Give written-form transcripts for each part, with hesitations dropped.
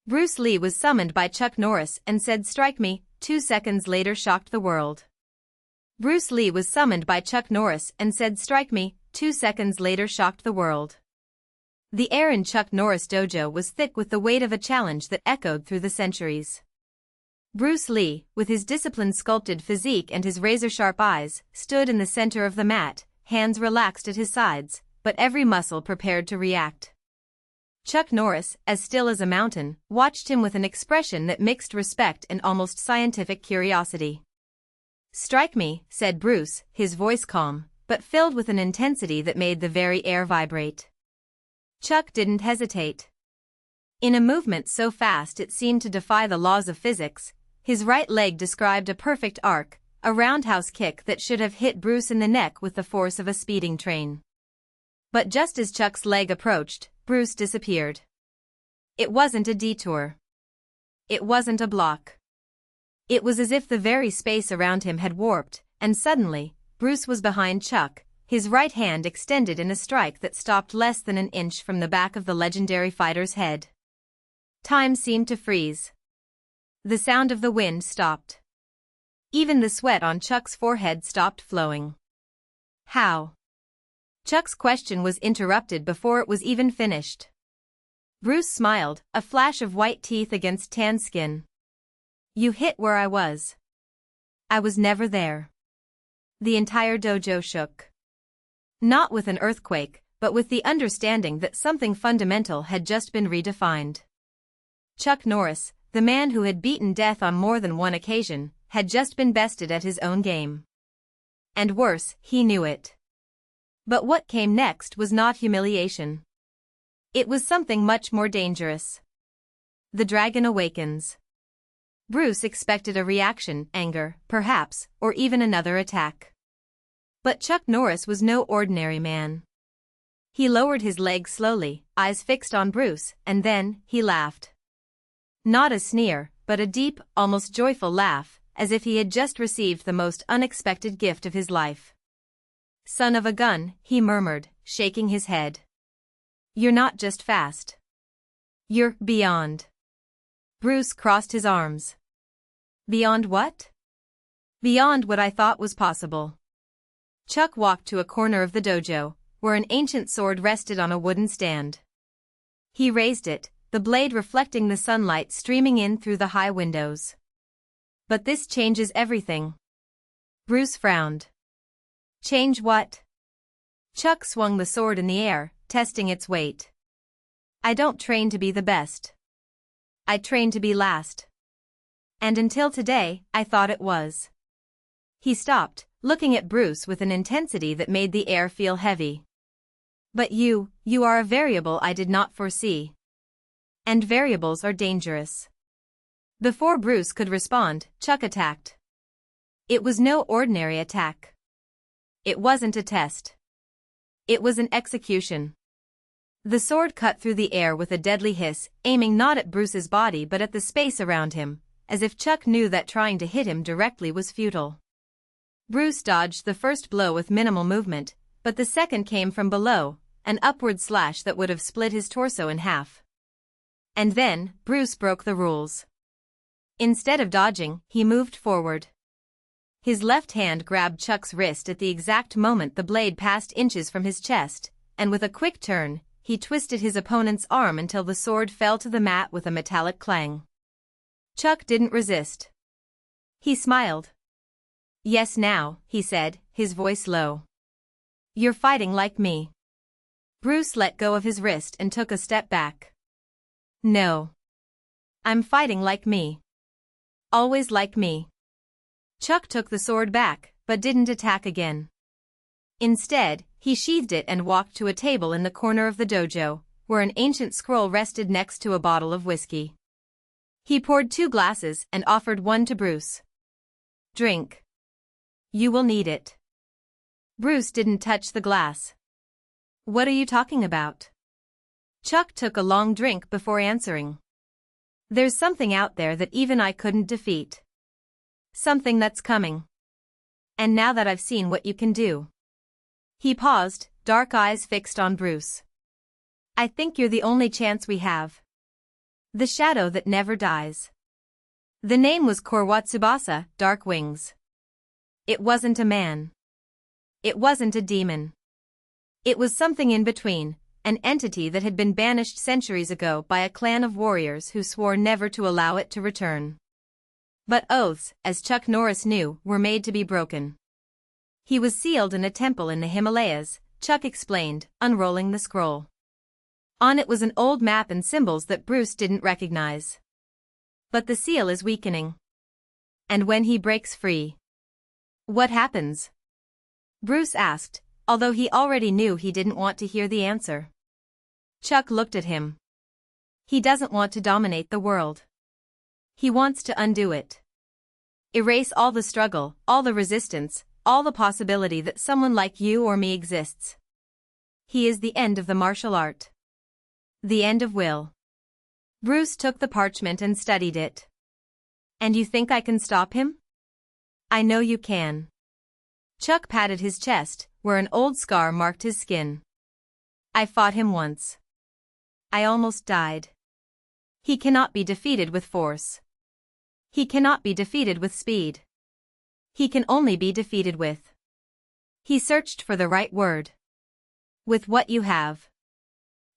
Bruce Lee was summoned by Chuck Norris and said "Strike me," 2 seconds later shocked the world. Bruce Lee was summoned by Chuck Norris and said "Strike me," 2 seconds later shocked the world. The air in Chuck Norris' dojo was thick with the weight of a challenge that echoed through the centuries. Bruce Lee, with his disciplined sculpted physique and his razor-sharp eyes, stood in the center of the mat, hands relaxed at his sides, but every muscle prepared to react. Chuck Norris, as still as a mountain, watched him with an expression that mixed respect and almost scientific curiosity. "Strike me," said Bruce, his voice calm, but filled with an intensity that made the very air vibrate. Chuck didn't hesitate. In a movement so fast it seemed to defy the laws of physics, his right leg described a perfect arc, a roundhouse kick that should have hit Bruce in the neck with the force of a speeding train. But just as Chuck's leg approached, Bruce disappeared. It wasn't a detour. It wasn't a block. It was as if the very space around him had warped, and suddenly, Bruce was behind Chuck, his right hand extended in a strike that stopped less than an inch from the back of the legendary fighter's head. Time seemed to freeze. The sound of the wind stopped. Even the sweat on Chuck's forehead stopped flowing. How? Chuck's question was interrupted before it was even finished. Bruce smiled, a flash of white teeth against tan skin. "You hit where I was. I was never there." The entire dojo shook. Not with an earthquake, but with the understanding that something fundamental had just been redefined. Chuck Norris, the man who had beaten death on more than one occasion, had just been bested at his own game. And worse, he knew it. But what came next was not humiliation. It was something much more dangerous. The dragon awakens. Bruce expected a reaction, anger, perhaps, or even another attack. But Chuck Norris was no ordinary man. He lowered his legs slowly, eyes fixed on Bruce, and then, he laughed. Not a sneer, but a deep, almost joyful laugh, as if he had just received the most unexpected gift of his life. "Son of a gun," he murmured, shaking his head. "You're not just fast. You're beyond." Bruce crossed his arms. "Beyond what?" "Beyond what I thought was possible." Chuck walked to a corner of the dojo, where an ancient sword rested on a wooden stand. He raised it, the blade reflecting the sunlight streaming in through the high windows. "But this changes everything." Bruce frowned. "Change what?" Chuck swung the sword in the air, testing its weight. "I don't train to be the best. I train to be last. And until today, I thought it was." He stopped, looking at Bruce with an intensity that made the air feel heavy. "But you are a variable I did not foresee. And variables are dangerous." Before Bruce could respond, Chuck attacked. It was no ordinary attack. It wasn't a test. It was an execution. The sword cut through the air with a deadly hiss, aiming not at Bruce's body but at the space around him, as if Chuck knew that trying to hit him directly was futile. Bruce dodged the first blow with minimal movement, but the second came from below, an upward slash that would have split his torso in half. And then, Bruce broke the rules. Instead of dodging, he moved forward. His left hand grabbed Chuck's wrist at the exact moment the blade passed inches from his chest, and with a quick turn, he twisted his opponent's arm until the sword fell to the mat with a metallic clang. Chuck didn't resist. He smiled. "Yes now," he said, his voice low. "You're fighting like me." Bruce let go of his wrist and took a step back. "No. I'm fighting like me. Always like me." Chuck took the sword back, but didn't attack again. Instead, he sheathed it and walked to a table in the corner of the dojo, where an ancient scroll rested next to a bottle of whiskey. He poured 2 glasses and offered one to Bruce. "Drink. You will need it." Bruce didn't touch the glass. "What are you talking about?" Chuck took a long drink before answering. "There's something out there that even I couldn't defeat. Something that's coming. And now that I've seen what you can do." He paused, dark eyes fixed on Bruce. "I think you're the only chance we have." The shadow that never dies. The name was Korwatsubasa, Dark Wings. It wasn't a man. It wasn't a demon. It was something in between, an entity that had been banished centuries ago by a clan of warriors who swore never to allow it to return. But oaths, as Chuck Norris knew, were made to be broken. He was sealed in a temple in the Himalayas, Chuck explained, unrolling the scroll. On it was an old map and symbols that Bruce didn't recognize. But the seal is weakening. And when he breaks free, what happens? Bruce asked, although he already knew he didn't want to hear the answer. Chuck looked at him. He doesn't want to dominate the world. He wants to undo it. Erase all the struggle, all the resistance, all the possibility that someone like you or me exists. He is the end of the martial art. The end of will. Bruce took the parchment and studied it. And you think I can stop him? I know you can. Chuck patted his chest, where an old scar marked his skin. I fought him once. I almost died. He cannot be defeated with force. He cannot be defeated with speed. He can only be defeated with. He searched for the right word. With what you have.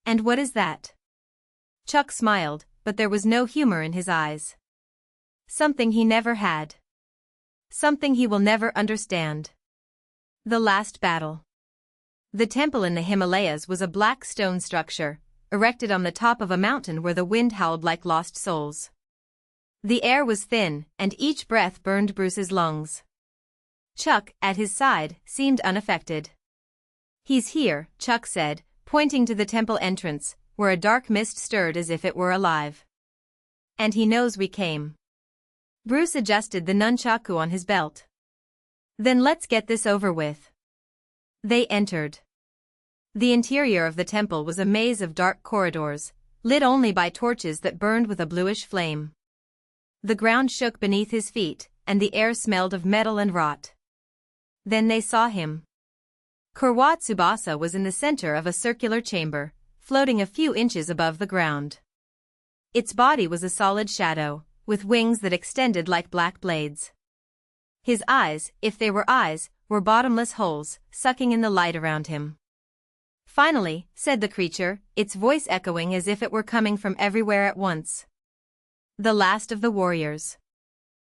And what is that? Chuck smiled, but there was no humor in his eyes. Something he never had. Something he will never understand. The last battle. The temple in the Himalayas was a black stone structure, erected on the top of a mountain where the wind howled like lost souls. The air was thin, and each breath burned Bruce's lungs. Chuck, at his side, seemed unaffected. He's here, Chuck said, pointing to the temple entrance, where a dark mist stirred as if it were alive. And he knows we came. Bruce adjusted the nunchaku on his belt. Then let's get this over with. They entered. The interior of the temple was a maze of dark corridors, lit only by torches that burned with a bluish flame. The ground shook beneath his feet, and the air smelled of metal and rot. Then they saw him. Korwatsubasa was in the center of a circular chamber, floating a few inches above the ground. Its body was a solid shadow, with wings that extended like black blades. His eyes, if they were eyes, were bottomless holes, sucking in the light around him. Finally, said the creature, its voice echoing as if it were coming from everywhere at once. The last of the warriors.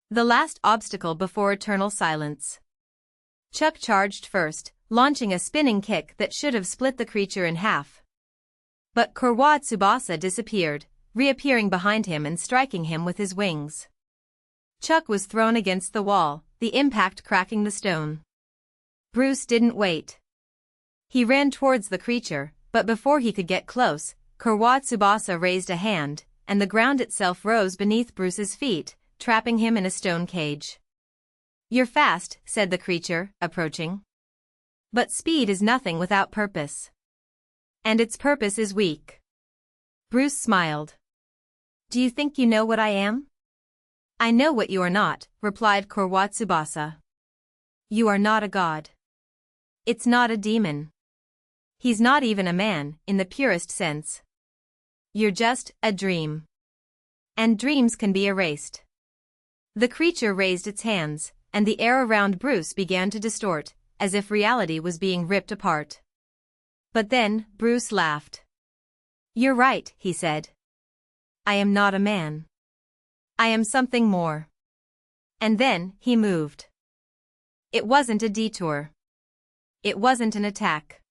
The last obstacle before eternal silence. Chuck charged first, launching a spinning kick that should have split the creature in half. But Korwatsubasa disappeared, reappearing behind him and striking him with his wings. Chuck was thrown against the wall, the impact cracking the stone. Bruce didn't wait. He ran towards the creature, but before he could get close, Korwatsubasa raised a hand, and the ground itself rose beneath Bruce's feet, trapping him in a stone cage. You're fast, said the creature, approaching. But speed is nothing without purpose. And its purpose is weak. Bruce smiled. Do you think you know what I am? I know what you are not, replied Korwatsubasa. You are not a god. It's not a demon. He's not even a man, in the purest sense. You're just a dream. And dreams can be erased. The creature raised its hands, and the air around Bruce began to distort, as if reality was being ripped apart. But then, Bruce laughed. You're right, he said. I am not a man. I am something more. And then, he moved. It wasn't a detour. It wasn't an attack.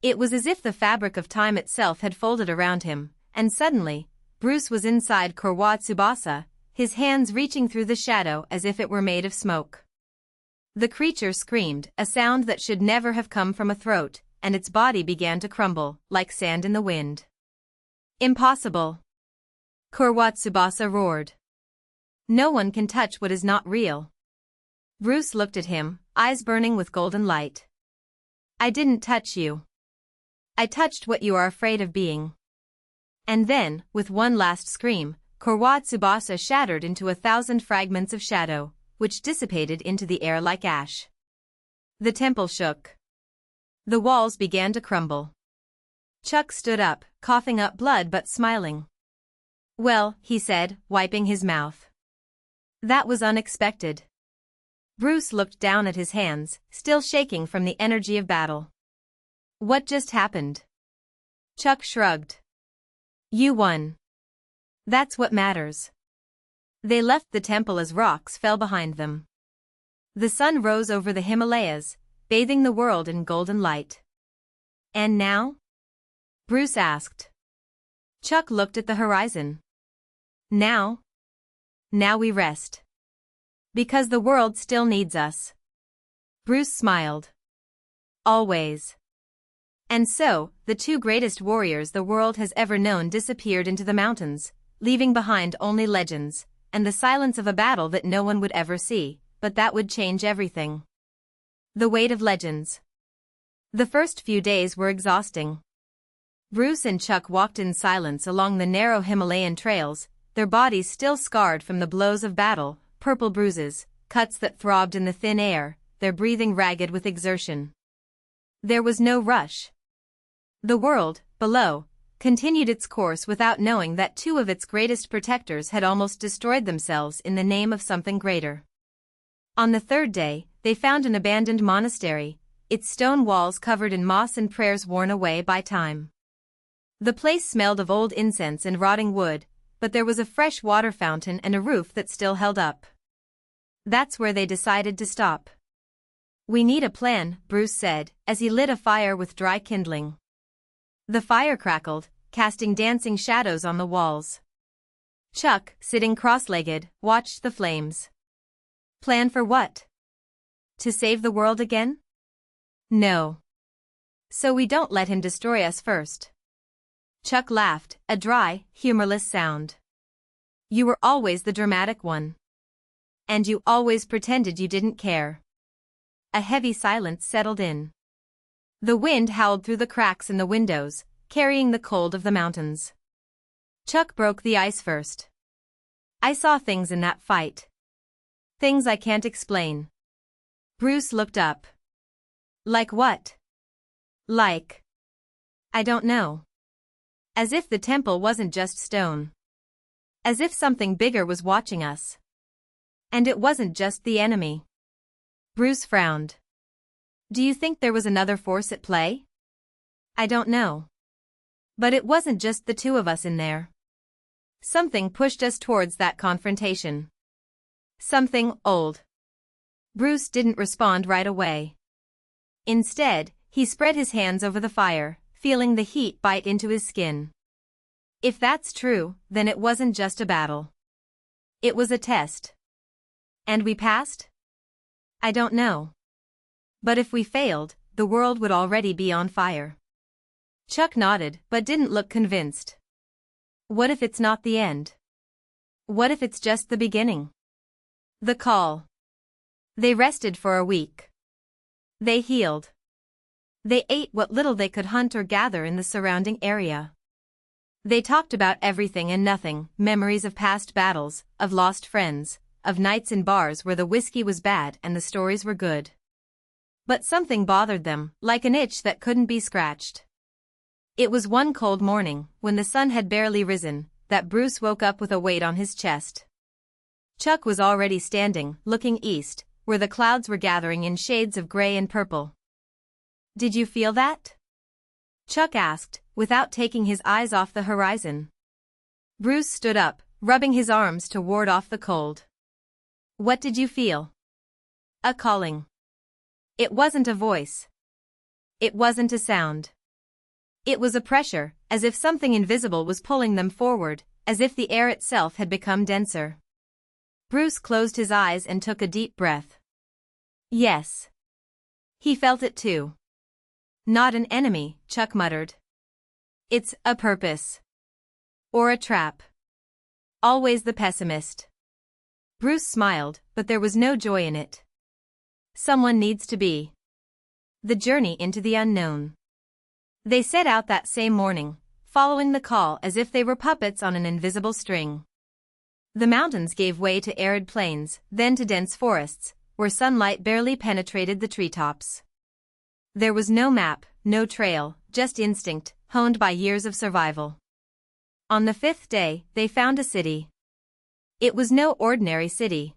It was as if the fabric of time itself had folded around him, and suddenly, Bruce was inside Korwatsubasa, his hands reaching through the shadow as if it were made of smoke. The creature screamed, a sound that should never have come from a throat, and its body began to crumble, like sand in the wind. Impossible! Korwatsubasa roared. No one can touch what is not real. Bruce looked at him, eyes burning with golden light. I didn't touch you. I touched what you are afraid of being. And then, with one last scream, Korwatsubasa shattered into 1,000 fragments of shadow, which dissipated into the air like ash. The temple shook. The walls began to crumble. Chuck stood up, coughing up blood but smiling. Well, he said, wiping his mouth. That was unexpected. Bruce looked down at his hands, still shaking from the energy of battle. What just happened? Chuck shrugged. You won. That's what matters. They left the temple as rocks fell behind them. The sun rose over the Himalayas, bathing the world in golden light. And now? Bruce asked. Chuck looked at the horizon. Now? Now we rest. Because the world still needs us. Bruce smiled. Always. And so, the two greatest warriors the world has ever known disappeared into the mountains, leaving behind only legends, and the silence of a battle that no one would ever see, but that would change everything. The weight of legends. The first few days were exhausting. Bruce and Chuck walked in silence along the narrow Himalayan trails, their bodies still scarred from the blows of battle, purple bruises, cuts that throbbed in the thin air, their breathing ragged with exertion. There was no rush. The world, below, continued its course without knowing that two of its greatest protectors had almost destroyed themselves in the name of something greater. On the third day, they found an abandoned monastery, its stone walls covered in moss and prayers worn away by time. The place smelled of old incense and rotting wood, but there was a fresh water fountain and a roof that still held up. That's where they decided to stop. We need a plan, Bruce said, as he lit a fire with dry kindling. The fire crackled, casting dancing shadows on the walls. Chuck, sitting cross-legged, watched the flames. Plan for what? To save the world again? No. So we don't let him destroy us first. Chuck laughed, a dry, humorless sound. You were always the dramatic one. And you always pretended you didn't care. A heavy silence settled in. The wind howled through the cracks in the windows, carrying the cold of the mountains. Chuck broke the ice first. I saw things in that fight. Things I can't explain. Bruce looked up. Like what? Like. I don't know. As if the temple wasn't just stone. As if something bigger was watching us. And it wasn't just the enemy. Bruce frowned. Do you think there was another force at play? I don't know. But it wasn't just the two of us in there. Something pushed us towards that confrontation. Something old. Bruce didn't respond right away. Instead, he spread his hands over the fire, feeling the heat bite into his skin. If that's true, then it wasn't just a battle. It was a test. And we passed? I don't know. But if we failed, the world would already be on fire. Chuck nodded, but didn't look convinced. What if it's not the end? What if it's just the beginning? The call. They rested for a week. They healed. They ate what little they could hunt or gather in the surrounding area. They talked about everything and nothing, memories of past battles, of lost friends, of nights in bars where the whiskey was bad and the stories were good. But something bothered them, like an itch that couldn't be scratched. It was one cold morning, when the sun had barely risen, that Bruce woke up with a weight on his chest. Chuck was already standing, looking east, where the clouds were gathering in shades of gray and purple. Did you feel that? Chuck asked, without taking his eyes off the horizon. Bruce stood up, rubbing his arms to ward off the cold. What did you feel? A calling. It wasn't a voice. It wasn't a sound. It was a pressure, as if something invisible was pulling them forward, as if the air itself had become denser. Bruce closed his eyes and took a deep breath. Yes. He felt it too. Not an enemy, Chuck muttered. It's a purpose. Or a trap. Always the pessimist. Bruce smiled, but there was no joy in it. Someone needs to be. The journey into the unknown. They set out that same morning, following the call as if they were puppets on an invisible string. The mountains gave way to arid plains, then to dense forests, where sunlight barely penetrated the treetops. There was no map, no trail, just instinct, honed by years of survival. On the 5th day, they found a city. It was no ordinary city.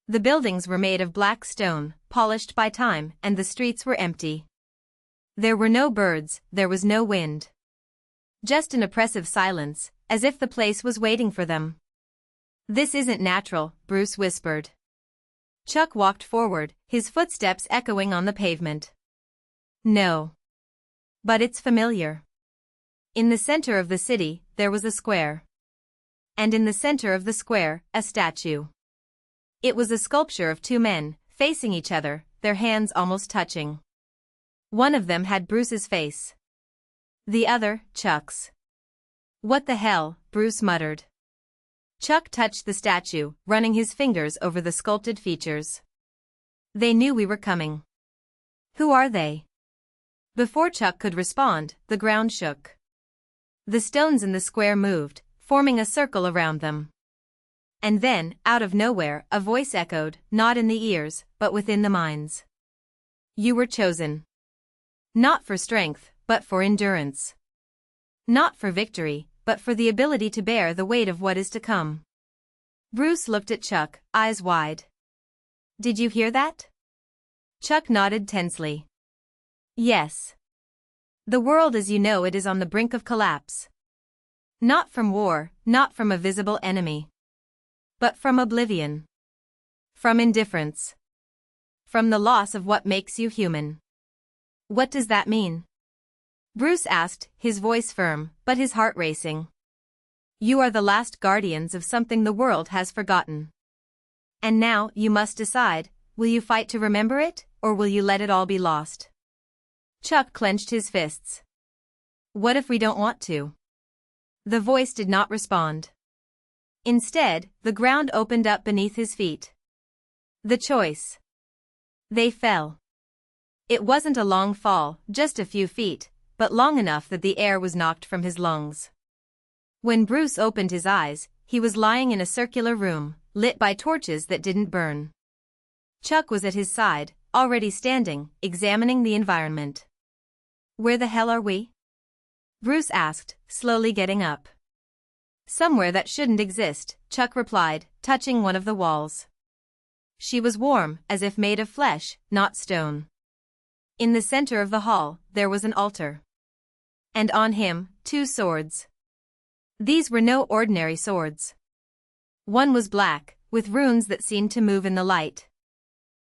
The buildings were made of black stone, polished by time, and the streets were empty. There were no birds, there was no wind. Just an oppressive silence, as if the place was waiting for them. "This isn't natural," Bruce whispered. Chuck walked forward, his footsteps echoing on the pavement. "No. But it's familiar." In the center of the city, there was a square. And in the center of the square, a statue. It was a sculpture of two men, facing each other, their hands almost touching. One of them had Bruce's face. The other, Chuck's. "What the hell?" Bruce muttered. Chuck touched the statue, running his fingers over the sculpted features. "They knew we were coming." "Who are they?" Before Chuck could respond, the ground shook. The stones in the square moved, forming a circle around them. And then, out of nowhere, a voice echoed, not in the ears, but within the minds. "You were chosen. Not for strength, but for endurance. Not for victory, but for the ability to bear the weight of what is to come." Bruce looked at Chuck, eyes wide. "Did you hear that?" Chuck nodded tensely. "Yes. The world as you know it is on the brink of collapse. Not from war, not from a visible enemy. But from oblivion. From indifference. From the loss of what makes you human." "What does that mean?" Bruce asked, his voice firm, but his heart racing. "You are the last guardians of something the world has forgotten. And now, you must decide, will you fight to remember it, or will you let it all be lost?" Chuck clenched his fists. "What if we don't want to?" The voice did not respond. Instead, the ground opened up beneath his feet. The choice. They fell. It wasn't a long fall, just a few feet, but long enough that the air was knocked from his lungs. When Bruce opened his eyes, he was lying in a circular room, lit by torches that didn't burn. Chuck was at his side, already standing, examining the environment. "Where the hell are we?" Bruce asked, slowly getting up. "Somewhere that shouldn't exist," Chuck replied, touching one of the walls. She was warm, as if made of flesh, not stone. In the center of the hall, there was an altar. And on him, two swords. These were no ordinary swords. One was black, with runes that seemed to move in the light.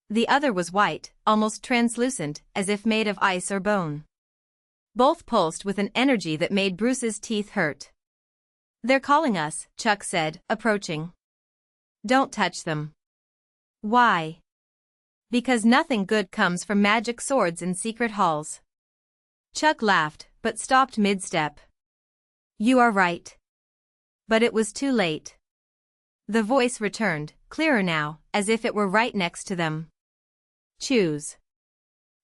The other was white, almost translucent, as if made of ice or bone. Both pulsed with an energy that made Bruce's teeth hurt. "They're calling us," Chuck said, approaching. "Don't touch them." "Why?" "Because nothing good comes from magic swords in secret halls." Chuck laughed, but stopped mid-step. "You are right." But it was too late. The voice returned, clearer now, as if it were right next to them. "Choose.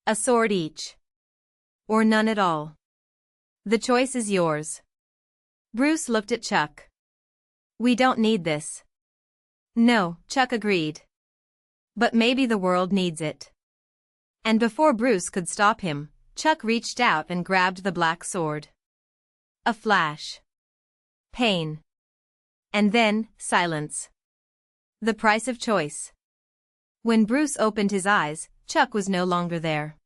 A sword each. Or none at all. The choice is yours." Bruce looked at Chuck. "We don't need this." "No," Chuck agreed. "But maybe the world needs it." And before Bruce could stop him, Chuck reached out and grabbed the black sword. A flash. Pain. And then, silence. The price of choice. When Bruce opened his eyes, Chuck was no longer there.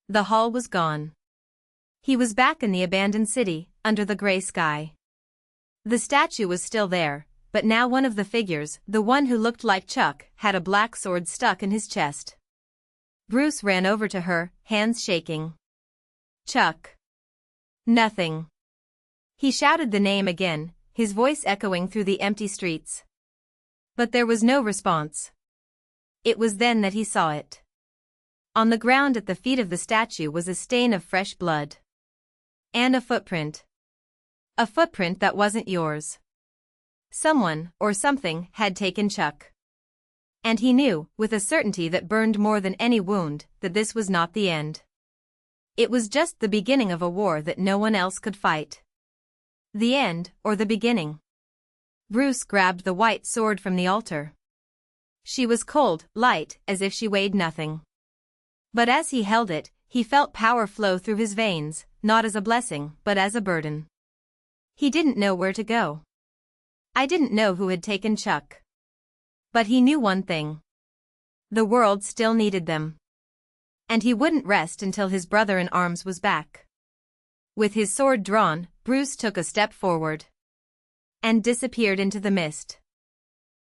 The hall was gone. He was back in the abandoned city, under the gray sky. The statue was still there, but now one of the figures, the one who looked like Chuck, had a black sword stuck in his chest. Bruce ran over to her, hands shaking. "Chuck." "Nothing." He shouted the name again, his voice echoing through the empty streets. But there was no response. It was then that he saw it. On the ground at the feet of the statue was a stain of fresh blood. And a footprint. A footprint that wasn't yours. Someone, or something, had taken Chuck. And he knew, with a certainty that burned more than any wound, that this was not the end. It was just the beginning of a war that no one else could fight. The end, or the beginning. Bruce grabbed the white sword from the altar. She was cold, light, as if she weighed nothing. But as he held it, he felt power flow through his veins, not as a blessing, but as a burden. He didn't know where to go. I didn't know who had taken Chuck. But he knew one thing. The world still needed them. And he wouldn't rest until his brother-in-arms was back. With his sword drawn, Bruce took a step forward and disappeared into the mist.